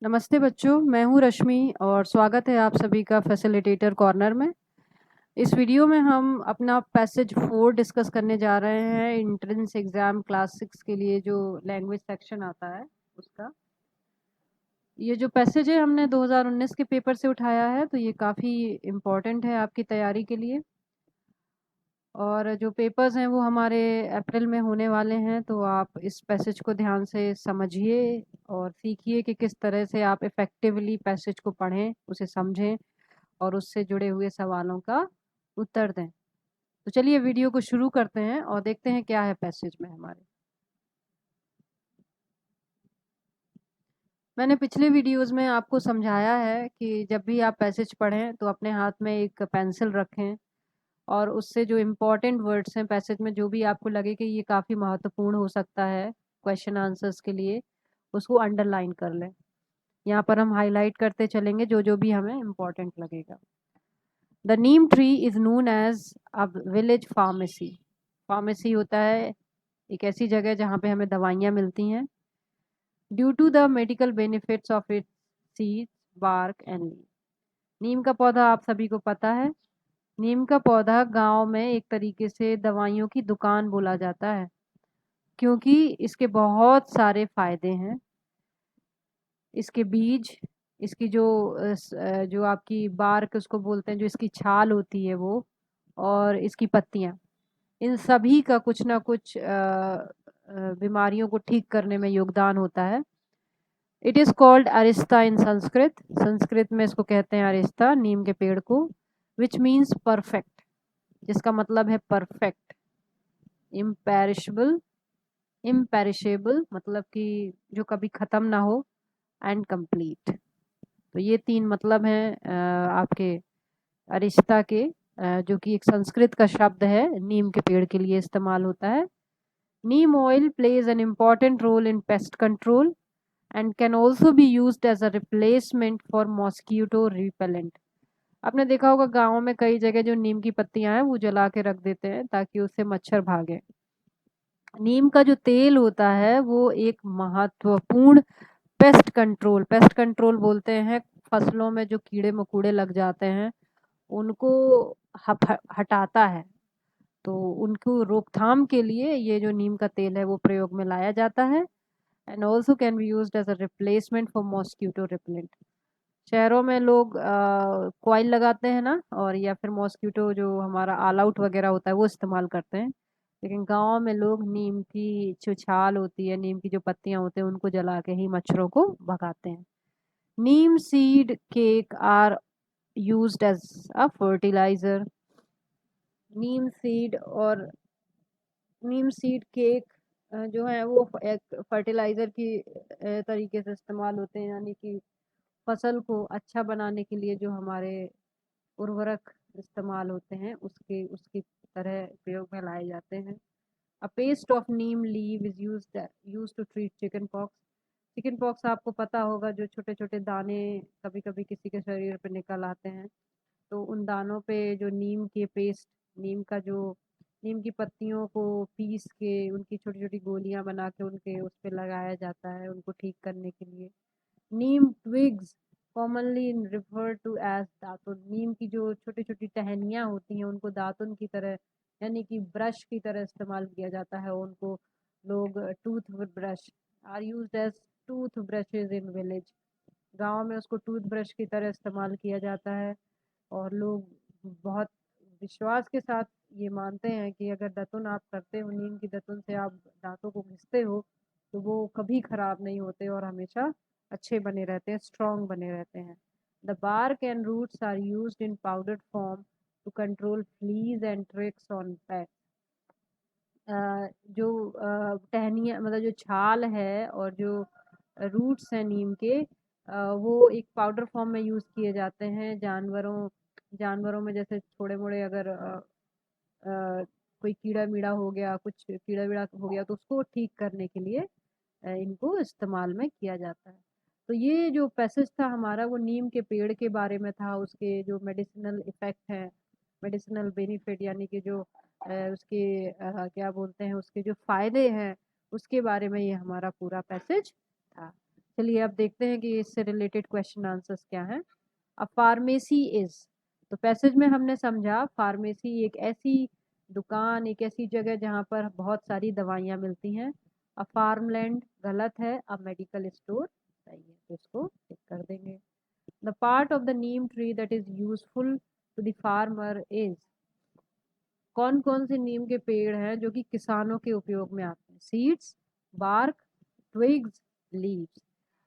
नमस्ते बच्चों, मैं हूँ रश्मि और स्वागत है आप सभी का फैसिलिटेटर कॉर्नर में। इस वीडियो में हम अपना पैसेज 4 डिस्कस करने जा रहे हैं। एंट्रेंस एग्जाम क्लास 6 के लिए जो लैंग्वेज सेक्शन आता है उसका। ये जो पैसेज है हमने 2019 के पेपर से उठाया है, तो ये काफ़ी इम्पोर्टेंट है आपकी तैयारी के लिए। और जो पेपर्स हैं वो हमारे अप्रैल में होने वाले हैं, तो आप इस पैसेज को ध्यान से समझिए और सीखिए कि किस तरह से आप इफ़ेक्टिवली पैसेज को पढ़ें, उसे समझें और उससे जुड़े हुए सवालों का उत्तर दें। तो चलिए वीडियो को शुरू करते हैं और देखते हैं क्या है पैसेज में हमारे। मैंने पिछले वीडियोस में आपको समझाया है कि जब भी आप पैसेज पढ़ें तो अपने हाथ में एक पेंसिल रखें और उससे जो इम्पोर्टेंट वर्ड्स हैं पैसेज में, जो भी आपको लगे कि ये काफ़ी महत्वपूर्ण हो सकता है क्वेश्चन आंसर्स के लिए, उसको अंडरलाइन कर लें। यहाँ पर हम हाईलाइट करते चलेंगे जो जो भी हमें इम्पोर्टेंट लगेगा। The neem tree is known as a village pharmacy. Pharmacy होता है एक ऐसी जगह जहाँ पे हमें दवाइयाँ मिलती हैं। Due to the medical benefits of its seeds, bark and leaf. नीम का पौधा आप सभी को पता है। नीम का पौधा गांव में एक तरीके से दवाइयों की दुकान बोला जाता है, क्योंकि इसके बहुत सारे फायदे हैं। इसके बीज, इसकी जो आपकी बार्क उसको बोलते हैं, जो इसकी छाल होती है वो, और इसकी पत्तियां, इन सभी का कुछ ना कुछ बीमारियों को ठीक करने में योगदान होता है। इट इज़ कॉल्ड अरिस्ता इन संस्कृत। संस्कृत में इसको कहते हैं अरिस्ता, नीम के पेड़ को। विच मीन्स परफेक्ट, जिसका मतलब है परफेक्ट। इम्पेरिशेबल, इम्पेरिशेबल मतलब कि जो कभी ख़त्म ना हो। And complete. तो ये 3 मतलब हैं आपके अरिस्ता के, जो कि एक संस्कृत का शब्द है, नीम के पेड़ के लिए इस्तेमाल होता है। Neem oil plays an important role in pest control and can also be used as a replacement for mosquito repellent. आपने देखा होगा गाँव में कई जगह जो नीम की पत्तियां हैं वो जला के रख देते हैं ताकि उससे मच्छर भागे। नीम का जो तेल होता है वो एक महत्वपूर्ण पेस्ट कंट्रोल बोलते हैं फसलों में जो कीड़े मकोड़े लग जाते हैं उनको हटाता है। तो उनको रोकथाम के लिए ये जो नीम का तेल है वो प्रयोग में लाया जाता है। And also can be used as a replacement for mosquito repellent. शहरों में लोग कॉइल लगाते हैं ना, और या फिर मॉस्किटो जो हमारा ऑल आउट वगैरह होता है वो इस्तेमाल करते हैं। लेकिन गाँव में लोग नीम की जो छाल होती है, नीम की जो पत्तियां होते हैं, उनको जला के ही मच्छरों को भगाते हैं। Neem seed cake are used as a fertilizer. Neem seed और नीम सीड केक जो है वो एक फर्टिलाइजर की तरीके से इस्तेमाल होते हैं, यानी कि फसल को अच्छा बनाने के लिए जो हमारे उर्वरक इस्तेमाल होते हैं उसके उसकी तरह प्रयोग में लाए जाते हैं। A paste of neem leave is used to treat chicken pox. Chicken pox आपको पता होगा, जो छोटे छोटे दाने कभी कभी किसी के शरीर पर निकल आते हैं, तो उन दानों पे जो नीम के पेस्ट, नीम का जो नीम की पत्तियों को पीस के उनकी छोटी छोटी गोलियां बना के उनके उस पे लगाया जाता है उनको ठीक करने के लिए। Neem twigs commonly refer to as datun. नीम की जो छोटी छोटी टहनियाँ होती हैं उनको दातुन की तरह, यानी कि ब्रश की तरह इस्तेमाल किया जाता है। उनको लोग toothbrush are used as toothbrushes in village. गाँव में उसको टूथ ब्रश की तरह इस्तेमाल किया जाता है। और लोग बहुत विश्वास के साथ ये मानते हैं कि अगर दातुन आप करते हो, नीम की दातुन से आप दांतों को घिसते हो, तो वो कभी खराब नहीं होते और हमेशा अच्छे बने रहते हैं, स्ट्रॉन्ग बने रहते हैं। The bark and roots are used in powder form to control fleas and tricks on pet. जो टहनियाँ मतलब जो छाल है और जो रूट्स हैं नीम के, वो एक पाउडर फॉर्म में यूज़ किए जाते हैं जानवरों जानवरों में। जैसे थोड़े मोड़े अगर कोई कीड़ा मीड़ा हो गया, कुछ कीड़ा वीड़ा हो गया, तो उसको ठीक करने के लिए इनको इस्तेमाल में किया जाता है। तो ये जो पैसेज था हमारा वो नीम के पेड़ के बारे में था, उसके जो मेडिसिनल इफ़ेक्ट हैं, मेडिसिनल बेनिफिट, यानी कि जो उसके क्या बोलते हैं, उसके जो फ़ायदे हैं उसके बारे में ये हमारा पूरा पैसेज था। चलिए अब देखते हैं कि इससे रिलेटेड क्वेश्चन आंसर्स क्या हैं। अ फार्मेसी इज, तो पैसेज में हमने समझा फार्मेसी एक ऐसी दुकान, एक ऐसी जगह जहाँ पर बहुत सारी दवाइयाँ मिलती हैं। अ फार्मलैंड गलत है, अ मेडिकल स्टोर सही है, तो इसको टिक कर देंगे। The part of the neem tree that is useful to the farmer is, कौन कौन से नीम के पेड़ हैं जो कि किसानों के उपयोग में आते हैं? Seeds, bark, twigs, leaves.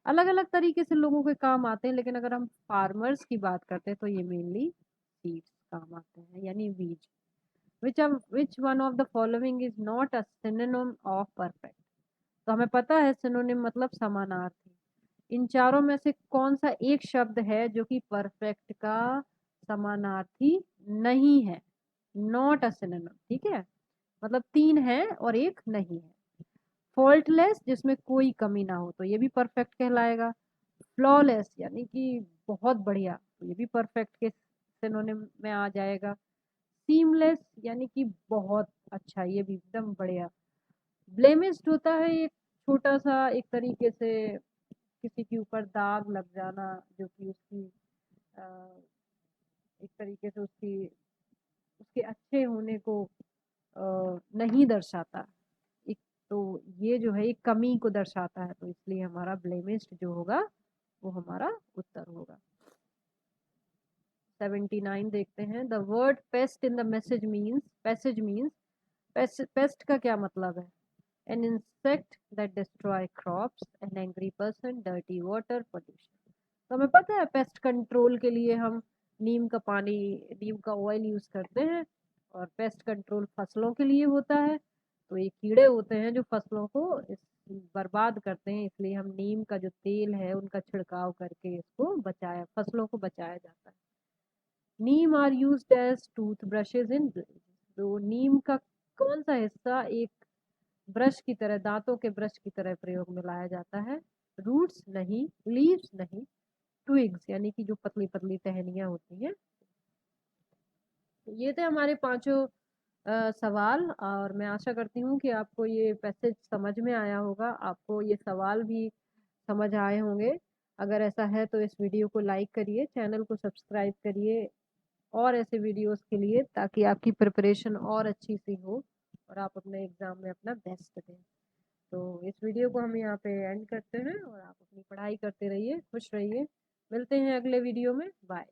अलग अलग तरीके से लोगों के काम आते हैं, लेकिन अगर हम फार्मर्स की बात करते हैं तो ये मेनली सीड्स काम आते हैं, यानी बीज। Which one of the following is not a synonym of perfect, तो हमें पता है सिनोनिम मतलब समानार्थी। इन चारों में से कौन सा एक शब्द है जो कि परफेक्ट का समानार्थी नहीं है? नॉट अ सिनोनिम, ठीक है, मतलब 3 है और एक नहीं है। फॉल्टलेस, जिसमें कोई कमी ना हो, तो ये भी परफेक्ट कहलाएगा। फ्लॉलेस यानी कि बहुत बढ़िया, तो ये भी परफेक्ट के सिनोनिम में आ जाएगा। सीमलेस यानी कि बहुत अच्छा, ये भी एकदम बढ़िया। ब्लेमिश्ड होता है एक छोटा सा, एक तरीके से किसी के ऊपर दाग लग जाना, जो कि उसकी अ, एक तरीके से उसकी उसके अच्छे होने को नहीं दर्शाता। एक तो ये जो है एक कमी को दर्शाता है, तो इसलिए हमारा ब्लेमिश्ड जो होगा वो हमारा उत्तर होगा। 79 देखते हैं। The word paste in the message means, passage means, paste का क्या मतलब है? An insect that destroy crops, an angry person, dirty water, pollution. तो हमें पता है पेस्ट कंट्रोल के लिए हम नीम का पानी, नीम का ऑयल यूज करते हैं, और पेस्ट कंट्रोल फसलों के लिए होता है। तो ये कीड़े होते हैं जो फसलों को बर्बाद करते हैं, इसलिए हम नीम का जो तेल है उनका छिड़काव करके इसको बचाया, फसलों को बचाया जाता है। Neem are used as toothbrushes in, तो नीम का कौन सा हिस्सा एक ब्रश की तरह, दांतों के ब्रश की तरह प्रयोग में लाया जाता है? रूट्स नहीं, लीव्स नहीं, ट्विग्स यानी कि जो पतली पतली टहनियां होती हैं। तो ये थे हमारे पांचों सवाल, और मैं आशा करती हूँ कि आपको ये पैसेज समझ में आया होगा, आपको ये सवाल भी समझ आए होंगे। अगर ऐसा है तो इस वीडियो को लाइक करिए, चैनल को सब्सक्राइब करिए और ऐसे वीडियोस के लिए, ताकि आपकी प्रिपरेशन और अच्छी सी हो और आप अपने एग्जाम में अपना बेस्ट दें। तो इस वीडियो को हम यहाँ पे एंड करते हैं, और आप अपनी पढ़ाई करते रहिए, खुश रहिए। मिलते हैं अगले वीडियो में, बाय।